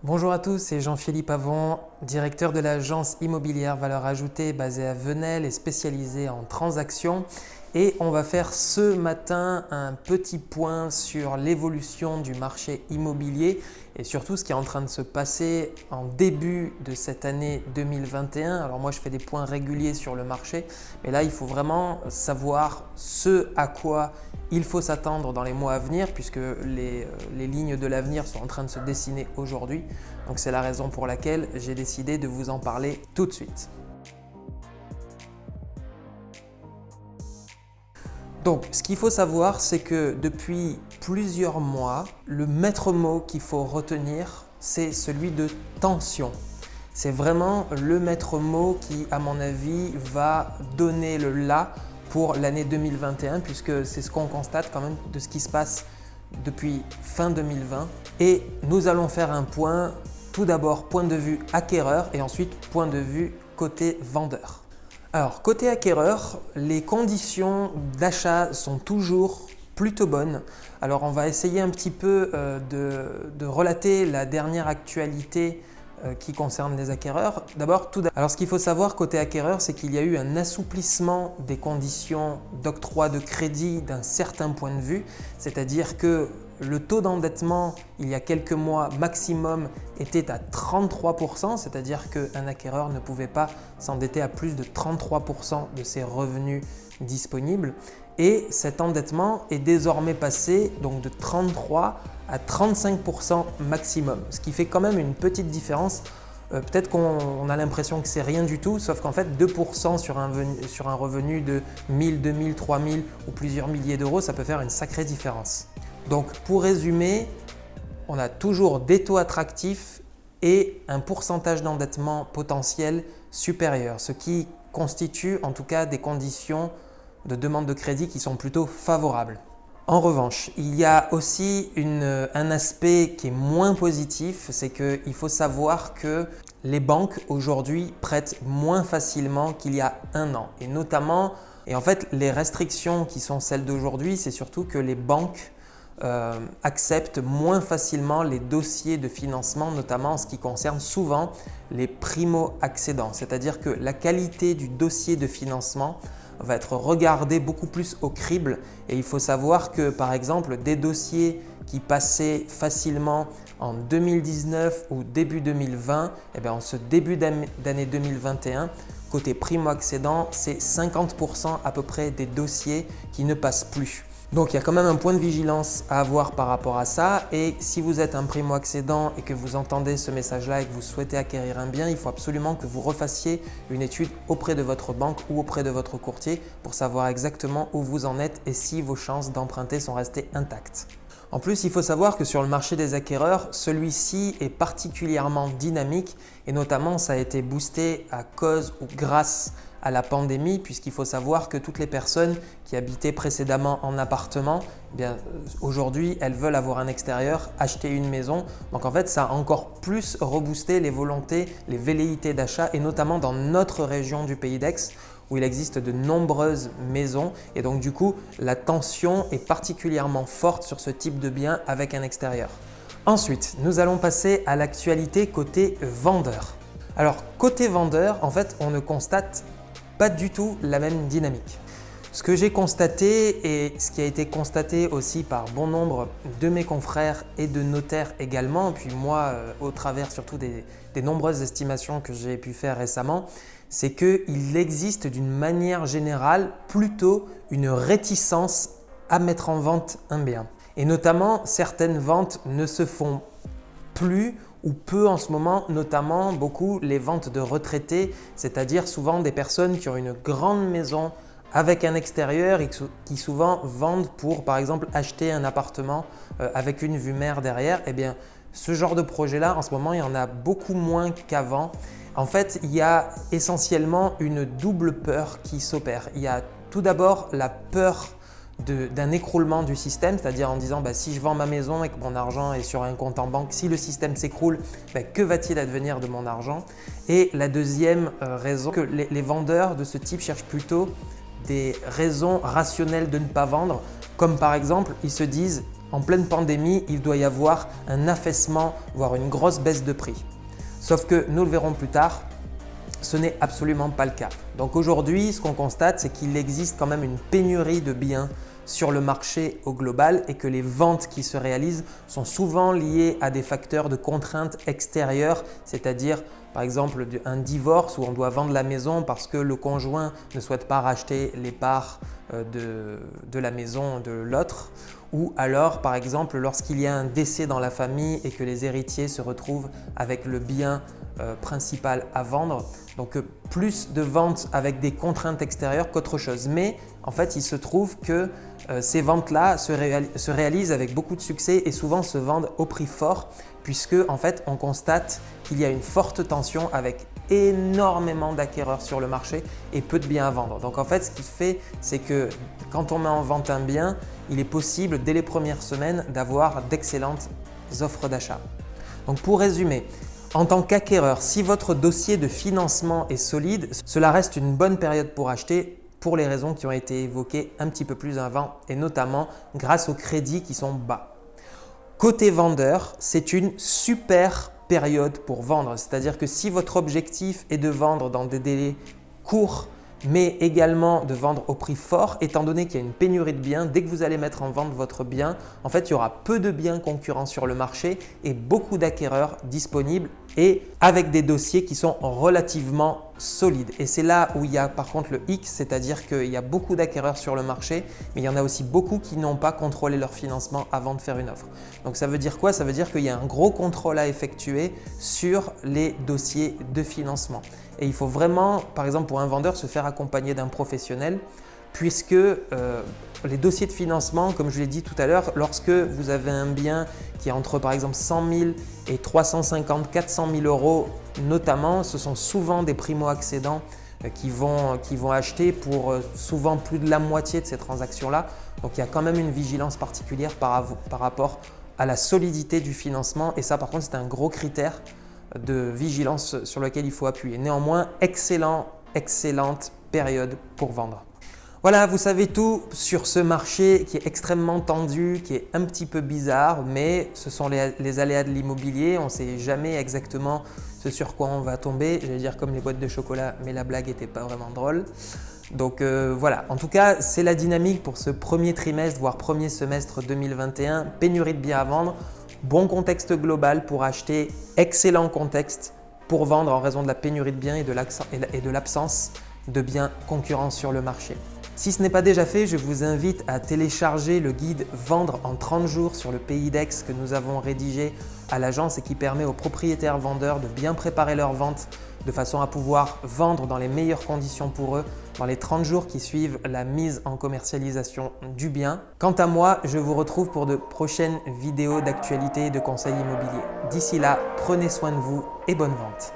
Bonjour à tous, c'est Jean-Philippe Avon, directeur de l'agence immobilière Valeur Ajoutée basée à Venelle et spécialisée en transactions. Et on va faire ce matin un petit point sur l'évolution du marché immobilier et surtout ce qui est en train de se passer en début de cette année 2021. Alors moi je fais des points réguliers sur le marché, mais là il faut vraiment savoir ce à quoi il faut s'attendre dans les mois à venir puisque les lignes de l'avenir sont en train de se dessiner aujourd'hui. Donc c'est la raison pour laquelle j'ai décidé de vous en parler tout de suite. Donc, ce qu'il faut savoir, c'est que depuis plusieurs mois, le maître mot qu'il faut retenir, c'est celui de tension. C'est vraiment le maître mot qui, à mon avis, va donner le là pour l'année 2021, puisque c'est ce qu'on constate quand même de ce qui se passe depuis fin 2020. Et nous allons faire un point, tout d'abord point de vue acquéreur et ensuite point de vue côté vendeur. Alors, côté acquéreur, les conditions d'achat sont toujours plutôt bonnes. Alors, on va essayer un petit peu de relater la dernière actualité qui concerne les acquéreurs. Alors ce qu'il faut savoir côté acquéreur, c'est qu'il y a eu un assouplissement des conditions d'octroi de crédit d'un certain point de vue, c'est-à-dire que le taux d'endettement il y a quelques mois maximum était à 33%, c'est-à-dire qu'un acquéreur ne pouvait pas s'endetter à plus de 33% de ses revenus disponibles. Et cet endettement est désormais passé donc de 33 à 35% maximum, ce qui fait quand même une petite différence. Peut-être qu'on a l'impression que c'est rien du tout, sauf qu'en fait 2% sur un revenu de 1000, 2000, 3000 ou plusieurs milliers d'euros, ça peut faire une sacrée différence. Donc pour résumer, on a toujours des taux attractifs et un pourcentage d'endettement potentiel supérieur, ce qui constitue en tout cas des conditions de demande de crédit qui sont plutôt favorables. En revanche, il y a aussi un aspect qui est moins positif, c'est qu'il faut savoir que les banques aujourd'hui prêtent moins facilement qu'il y a un an. Et en fait, les restrictions qui sont celles d'aujourd'hui, c'est surtout que les banques acceptent moins facilement les dossiers de financement, notamment en ce qui concerne souvent les primo-accédants. C'est-à-dire que la qualité du dossier de financement va être regardée beaucoup plus au crible et il faut savoir que par exemple des dossiers qui passaient facilement en 2019 ou début 2020, en ce début d'année 2021, côté primo-accédant, c'est 50% à peu près des dossiers qui ne passent plus. Donc il y a quand même un point de vigilance à avoir par rapport à ça et si vous êtes un primo-accédant et que vous entendez ce message-là et que vous souhaitez acquérir un bien, il faut absolument que vous refassiez une étude auprès de votre banque ou auprès de votre courtier pour savoir exactement où vous en êtes et si vos chances d'emprunter sont restées intactes. En plus, il faut savoir que sur le marché des acquéreurs, celui-ci est particulièrement dynamique et notamment ça a été boosté à cause ou grâce à la pandémie puisqu'il faut savoir que toutes les personnes qui habitaient précédemment en appartement, aujourd'hui elles veulent avoir un extérieur, acheter une maison. Donc en fait ça a encore plus reboosté les volontés, les velléités d'achat et notamment dans notre région du Pays d'Aix où il existe de nombreuses maisons et donc du coup la tension est particulièrement forte sur ce type de bien avec un extérieur. Ensuite, nous allons passer à l'actualité côté vendeur. Alors côté vendeur, en fait on ne constate pas du tout la même dynamique. Ce que j'ai constaté et ce qui a été constaté aussi par bon nombre de mes confrères et de notaires également, puis moi au travers surtout des nombreuses estimations que j'ai pu faire récemment, c'est qu'il existe d'une manière générale plutôt une réticence à mettre en vente un bien. Et notamment certaines ventes ne se font plus ou peu en ce moment, notamment beaucoup les ventes de retraités, c'est-à-dire souvent des personnes qui ont une grande maison avec un extérieur et qui souvent vendent pour par exemple acheter un appartement avec une vue mer derrière. Ce genre de projet-là, en ce moment, il y en a beaucoup moins qu'avant. En fait, il y a essentiellement une double peur qui s'opère. Il y a tout d'abord la peur d'un écroulement du système, c'est-à-dire en disant si je vends ma maison et que mon argent est sur un compte en banque, si le système s'écroule, que va-t-il advenir de mon argent? Et la deuxième raison, que les vendeurs de ce type cherchent plutôt des raisons rationnelles de ne pas vendre, comme par exemple ils se disent en pleine pandémie, il doit y avoir un affaissement, voire une grosse baisse de prix. Sauf que, nous le verrons plus tard, ce n'est absolument pas le cas. Donc aujourd'hui, ce qu'on constate, c'est qu'il existe quand même une pénurie de biens sur le marché au global et que les ventes qui se réalisent sont souvent liées à des facteurs de contraintes extérieures, c'est-à-dire par exemple un divorce où on doit vendre la maison parce que le conjoint ne souhaite pas racheter les parts de la maison de l'autre, ou alors par exemple lorsqu'il y a un décès dans la famille et que les héritiers se retrouvent avec le bien principal à vendre. Donc plus de ventes avec des contraintes extérieures qu'autre chose. Mais en fait, il se trouve que ces ventes-là se réalisent avec beaucoup de succès et souvent se vendent au prix fort puisque en fait, on constate qu'il y a une forte tension avec énormément d'acquéreurs sur le marché et peu de biens à vendre. Donc en fait, ce qui fait, c'est que quand on met en vente un bien, il est possible dès les premières semaines d'avoir d'excellentes offres d'achat. Donc pour résumer, en tant qu'acquéreur, si votre dossier de financement est solide, cela reste une bonne période pour acheter pour les raisons qui ont été évoquées un petit peu plus avant et notamment grâce aux crédits qui sont bas. Côté vendeur, c'est une super période pour vendre. C'est-à-dire que si votre objectif est de vendre dans des délais courts, mais également de vendre au prix fort, étant donné qu'il y a une pénurie de biens, dès que vous allez mettre en vente votre bien, en fait, il y aura peu de biens concurrents sur le marché et beaucoup d'acquéreurs disponibles et avec des dossiers qui sont relativement solides. Et c'est là où il y a par contre le hic, c'est-à-dire qu'il y a beaucoup d'acquéreurs sur le marché, mais il y en a aussi beaucoup qui n'ont pas contrôlé leur financement avant de faire une offre. Donc ça veut dire quoi? Ça veut dire qu'il y a un gros contrôle à effectuer sur les dossiers de financement. Et il faut vraiment, par exemple pour un vendeur, se faire accompagner d'un professionnel puisque les dossiers de financement, comme je l'ai dit tout à l'heure, lorsque vous avez un bien qui est entre par exemple 100 000 et 350 400 000 euros notamment, ce sont souvent des primo-accédants qui vont acheter pour souvent plus de la moitié de ces transactions-là. Donc il y a quand même une vigilance particulière par rapport à la solidité du financement et ça par contre c'est un gros critère de vigilance sur lequel il faut appuyer. Néanmoins, excellente période pour vendre. Voilà, vous savez tout sur ce marché qui est extrêmement tendu, qui est un petit peu bizarre, mais ce sont les aléas de l'immobilier. On ne sait jamais exactement ce sur quoi on va tomber. J'allais dire comme les boîtes de chocolat, mais la blague n'était pas vraiment drôle. Donc voilà, en tout cas, c'est la dynamique pour ce premier trimestre, voire premier semestre 2021. Pénurie de biens à vendre, bon contexte global pour acheter, excellent contexte pour vendre en raison de la pénurie de biens et de l'absence de biens concurrents sur le marché. Si ce n'est pas déjà fait, je vous invite à télécharger le guide Vendre en 30 jours sur le PIDEX que nous avons rédigé à l'agence et qui permet aux propriétaires vendeurs de bien préparer leur vente de façon à pouvoir vendre dans les meilleures conditions pour eux dans les 30 jours qui suivent la mise en commercialisation du bien. Quant à moi, je vous retrouve pour de prochaines vidéos d'actualité et de conseils immobiliers. D'ici là, prenez soin de vous et bonne vente.